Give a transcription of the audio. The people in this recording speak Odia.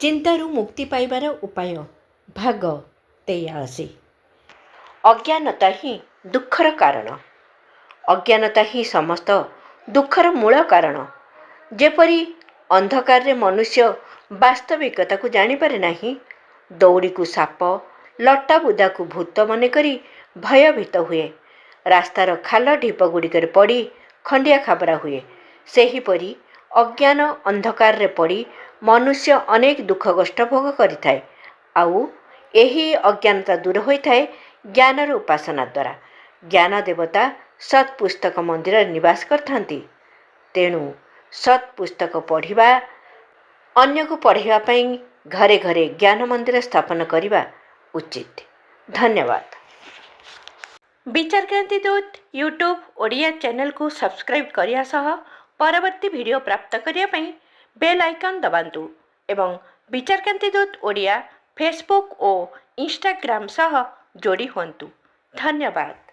ଚିନ୍ତାରୁ ମୁକ୍ତି ପାଇବାର ଉପାୟ ଭାଗ 83। ଅଜ୍ଞାନତା ହିଁ ଦୁଃଖର କାରଣ। ଅଜ୍ଞାନତା ହିଁ ସମସ୍ତ ଦୁଃଖର ମୂଳ କାରଣ। ଯେପରି ଅନ୍ଧକାରରେ ମନୁଷ୍ୟ ବାସ୍ତବିକତାକୁ ଜାଣିପାରେ ନାହିଁ, ଦଉଡ଼ିକୁ ସାପ, ଲଟା ବୁଦାକୁ ଭୂତ ମନେକରି ଭୟଭୀତ ହୁଏ, ରାସ୍ତାର ଖାଲ ଢିପଗୁଡ଼ିକରେ ପଡ଼ି ଖଣ୍ଡିଆ ଖାବରା ହୁଏ, ସେହିପରି ଅଜ୍ଞାନ ଅନ୍ଧକାରରେ ପଡ଼ି ମନୁଷ୍ୟ ଅନେକ ଦୁଃଖ କଷ୍ଟ ଭୋଗ କରିଥାଏ। ଆଉ ଏହି ଅଜ୍ଞାନତା ଦୂର ହୋଇଥାଏ ଜ୍ଞାନର ଉପାସନା ଦ୍ୱାରା। ଜ୍ଞାନ ଦେବତା ସତ୍ ପୁସ୍ତକ ମନ୍ଦିରରେ ନିବାସ କରିଥାନ୍ତି। ତେଣୁ ସତ୍ ପୁସ୍ତକ ପଢ଼ିବା, ଅନ୍ୟକୁ ପଢ଼ାଇବା ପାଇଁ ଘରେ ଘରେ ଜ୍ଞାନ ମନ୍ଦିର ସ୍ଥାପନ କରିବା ଉଚିତ। ଧନ୍ୟବାଦ। ବିଚାରକ୍ରାନ୍ତି ଦୂତ ୟୁଟ୍ୟୁବ୍ ଓଡ଼ିଆ ଚ୍ୟାନେଲକୁ ସବସ୍କ୍ରାଇବ୍ କରିବା ସହ ପରବର୍ତ୍ତୀ ଭିଡ଼ିଓ ପ୍ରାପ୍ତ କରିବା ପାଇଁ ବେଲ୍ ଆଇକନ୍ ଦବାନ୍ତୁ ଏବଂ ବିଚାରକ୍ରାନ୍ତି ଦୂତ ଓଡ଼ିଆ ଫେସବୁକ୍ ଓ ଇନଷ୍ଟାଗ୍ରାମ ସହ ଯୋଡ଼ି ହୁଅନ୍ତୁ। ଧନ୍ୟବାଦ।